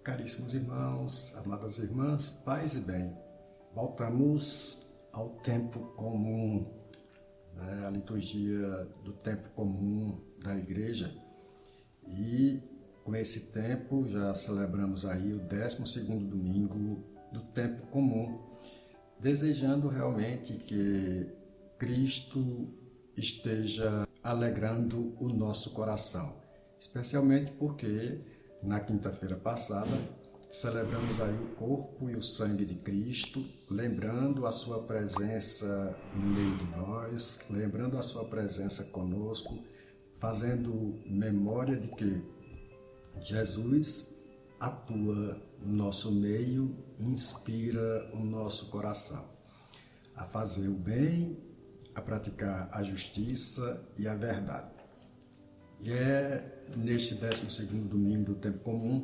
Caríssimos irmãos, amadas irmãs, paz e bem. Voltamos ao tempo comum, a liturgia do tempo comum da igreja. E com esse tempo já celebramos aí o 12º domingo do tempo comum, desejando realmente que Cristo esteja alegrando o nosso coração, especialmente porque na quinta-feira passada celebramos aí o corpo e o sangue de Cristo, lembrando a sua presença no meio de nós, lembrando a sua presença conosco, fazendo memória de que Jesus atua no nosso meio, inspira o nosso coração a fazer o bem, a praticar a justiça e a verdade. E é neste 12º domingo do tempo comum,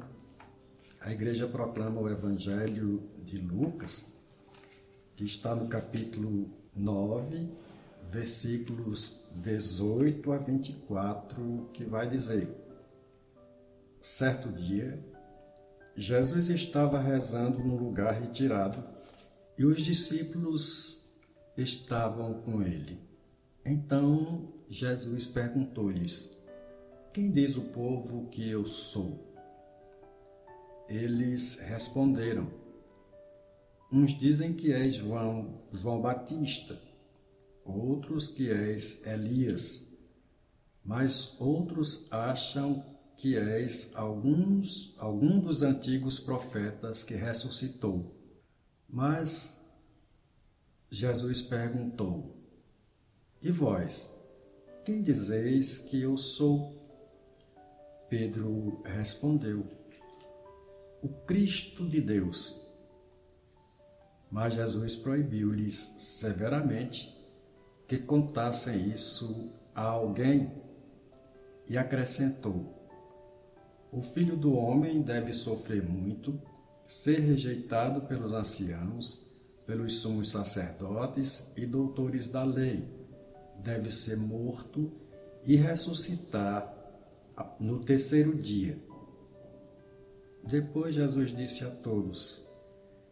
a igreja proclama o Evangelho de Lucas, que está no capítulo 9, versículos 18 a 24, que vai dizer: certo dia, Jesus estava rezando num lugar retirado e os discípulos estavam com ele. Então Jesus perguntou-lhes: quem diz o povo que eu sou? Eles responderam: uns dizem que és João Batista, outros que és Elias, mas outros acham que és algum dos antigos profetas que ressuscitou. Mas Jesus perguntou: e vós, quem dizeis que eu sou? Pedro respondeu: o Cristo de Deus. Mas Jesus proibiu-lhes severamente que contassem isso a alguém e acrescentou: o Filho do Homem deve sofrer muito, ser rejeitado pelos anciãos, pelos sumos sacerdotes e doutores da lei, deve ser morto e ressuscitar no terceiro dia. Depois Jesus disse a todos: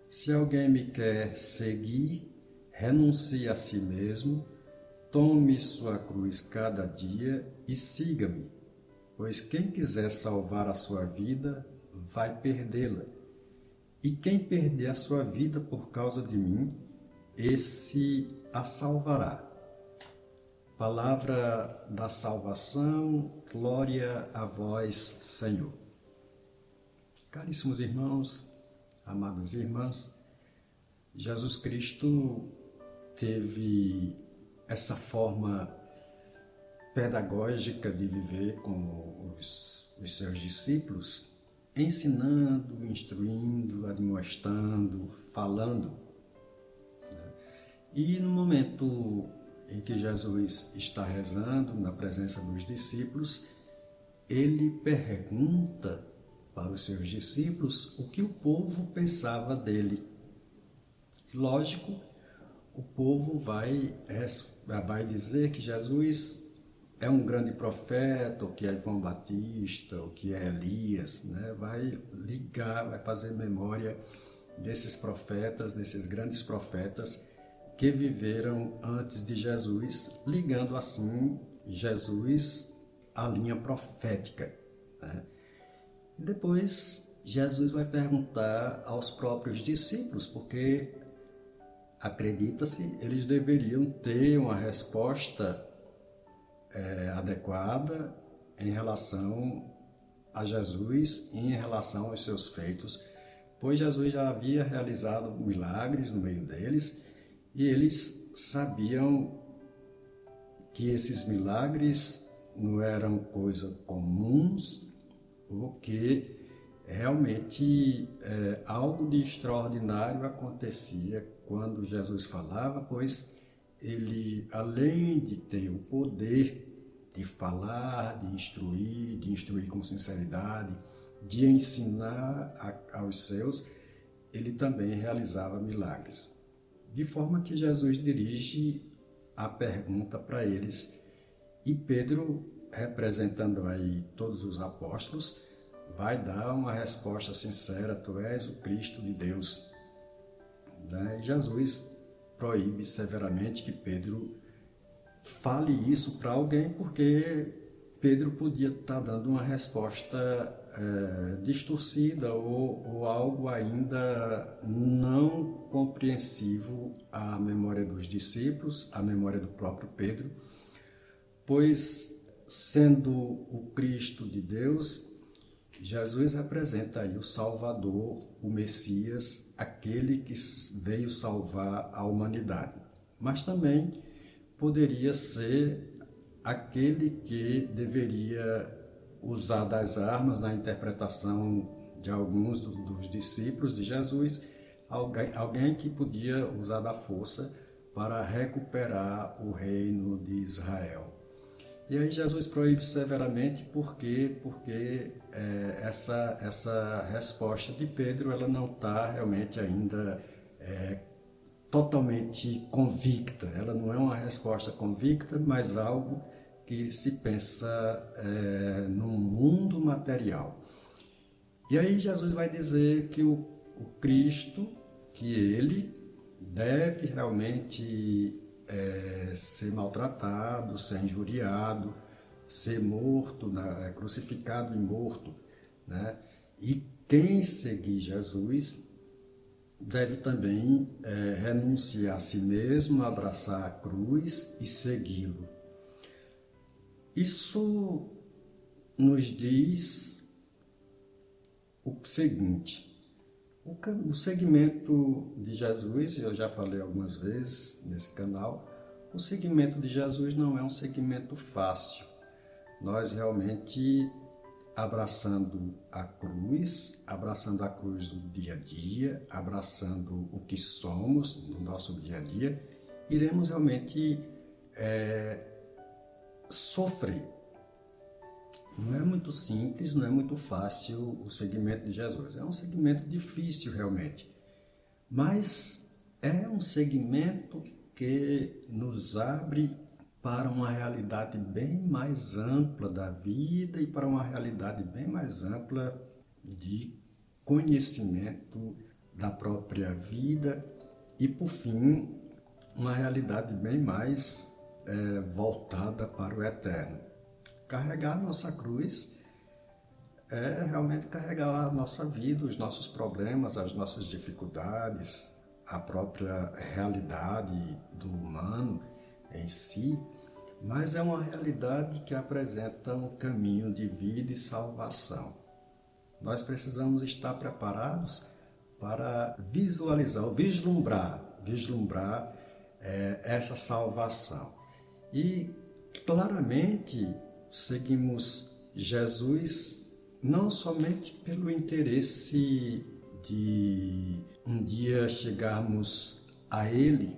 se alguém me quer seguir, renuncie a si mesmo, tome sua cruz cada dia e siga-me. Pois quem quiser salvar a sua vida, vai perdê-la. E quem perder a sua vida por causa de mim, esse a salvará. Palavra da salvação, glória a vós, Senhor. Caríssimos irmãos, amadas irmãs, Jesus Cristo teve essa forma pedagógica de viver com os seus discípulos, ensinando, instruindo, admoestando, falando. E no momento em que Jesus está rezando na presença dos discípulos, ele pergunta para os seus discípulos o que o povo pensava dele. Lógico, o povo vai dizer que Jesus é um grande profeta, ou que é João Batista, ou que é Elias, Vai ligar, vai fazer memória desses profetas, desses grandes profetas que viveram antes de Jesus, ligando assim Jesus à linha profética. E depois Jesus vai perguntar aos próprios discípulos, porque acredita-se, eles deveriam ter uma resposta adequada em relação a Jesus e em relação aos seus feitos, pois Jesus já havia realizado milagres no meio deles e eles sabiam que esses milagres não eram coisas comuns, ou que realmente algo de extraordinário acontecia quando Jesus falava, pois ele, além de ter o poder de falar, de instruir com sinceridade, de ensinar aos seus, ele também realizava milagres. De forma que Jesus dirige a pergunta para eles, e Pedro, representando aí todos os apóstolos, vai dar uma resposta sincera: tu és o Cristo de Deus. E Jesus proíbe severamente que Pedro fale isso para alguém, porque Pedro podia estar dando uma resposta distorcida ou algo ainda não compreensivo à memória dos discípulos, à memória do próprio Pedro, pois, sendo o Cristo de Deus, Jesus representa aí o Salvador, o Messias, aquele que veio salvar a humanidade. Mas também poderia ser aquele que deveria usar das armas na interpretação de alguns dos discípulos de Jesus, alguém que podia usar da força para recuperar o reino de Israel. E aí Jesus proíbe severamente porque essa resposta de Pedro ela não está realmente ainda totalmente convicta. Ela não é uma resposta convicta, mas algo que se pensa no mundo material. E aí Jesus vai dizer que o Cristo, que ele deve realmente ser maltratado, ser injuriado, ser morto, crucificado e morto, né? E quem seguir Jesus deve também renunciar a si mesmo, abraçar a cruz e segui-lo. Isso nos diz o seguinte: o seguimento de Jesus, eu já falei algumas vezes nesse canal, o seguimento de Jesus não é um seguimento fácil. Nós realmente abraçando a cruz do dia a dia, abraçando o que somos no nosso dia a dia, iremos realmente sofrer. Não é muito simples, não é muito fácil o seguimento de Jesus. É um seguimento difícil realmente, mas é um segmento que nos abre para uma realidade bem mais ampla da vida e para uma realidade bem mais ampla de conhecimento da própria vida e, por fim, uma realidade bem mais voltada para o eterno. Carregar nossa cruz é realmente carregar a nossa vida, os nossos problemas, as nossas dificuldades, a própria realidade do humano em si, mas é uma realidade que apresenta um caminho de vida e salvação. Nós precisamos estar preparados para visualizar, ou vislumbrar essa salvação. E claramente seguimos Jesus não somente pelo interesse de um dia chegarmos a Ele,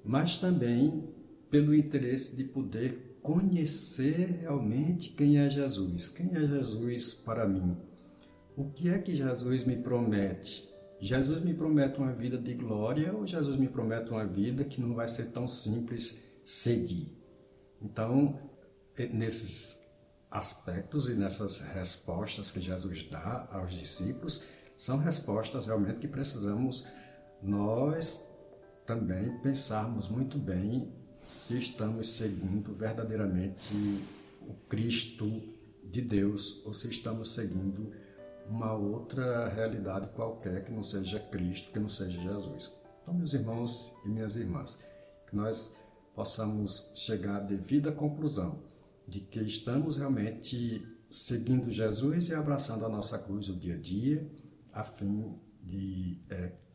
mas também pelo interesse de poder conhecer realmente quem é Jesus. Quem é Jesus para mim? O que é que Jesus me promete? Jesus me promete uma vida de glória ou Jesus me promete uma vida que não vai ser tão simples seguir? Então, nesses aspectos e nessas respostas que Jesus dá aos discípulos, são respostas realmente que precisamos nós também pensarmos muito bem se estamos seguindo verdadeiramente o Cristo de Deus ou se estamos seguindo uma outra realidade qualquer que não seja Cristo, que não seja Jesus. Então, meus irmãos e minhas irmãs, que nós possamos chegar à devida conclusão de que estamos realmente seguindo Jesus e abraçando a nossa cruz no dia a dia, a fim de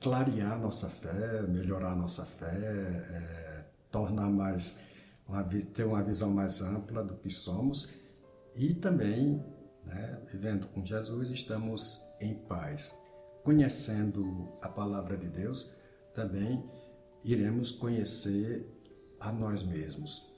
clarear nossa fé, melhorar nossa fé, tornar ter uma visão mais ampla do que somos e também, vivendo com Jesus, estamos em paz. Conhecendo a palavra de Deus, também iremos conhecer a nós mesmos.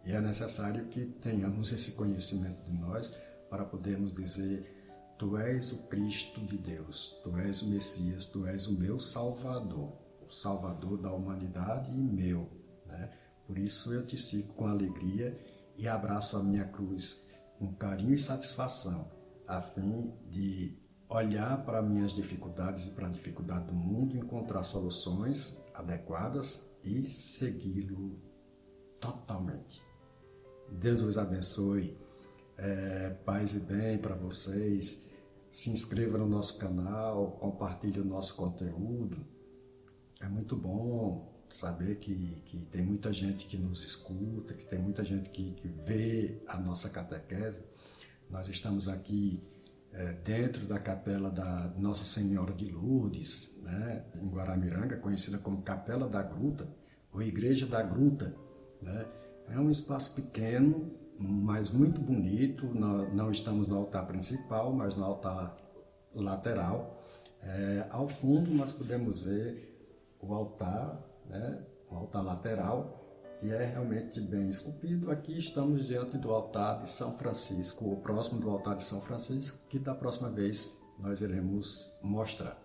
E é necessário que tenhamos esse conhecimento de nós para podermos dizer: Tu és o Cristo de Deus, Tu és o Messias, Tu és o meu Salvador, o Salvador da humanidade e meu. Por isso eu te sigo com alegria e abraço a minha cruz com carinho e satisfação, a fim de olhar para minhas dificuldades e para a dificuldade do mundo, encontrar soluções adequadas e segui-lo totalmente. Deus vos abençoe, paz e bem para vocês. Se inscreva no nosso canal, compartilhe o nosso conteúdo. É muito bom saber que tem muita gente que nos escuta, que tem muita gente que vê a nossa catequese. Nós estamos aqui dentro da capela da Nossa Senhora de Lourdes, né, em Guaramiranga, conhecida como Capela da Gruta, ou Igreja da Gruta, né? É um espaço pequeno, mas muito bonito. Não estamos no altar principal, mas no altar lateral. Ao fundo nós podemos ver o altar, né, o altar lateral, que é realmente bem esculpido. Aqui estamos diante do altar de São Francisco, ou próximo do altar de São Francisco, que da próxima vez nós iremos mostrar.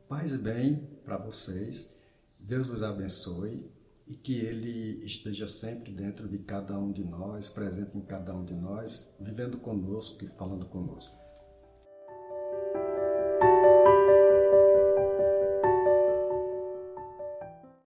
Paz e bem para vocês, Deus vos abençoe e que Ele esteja sempre dentro de cada um de nós, presente em cada um de nós, vivendo conosco e falando conosco.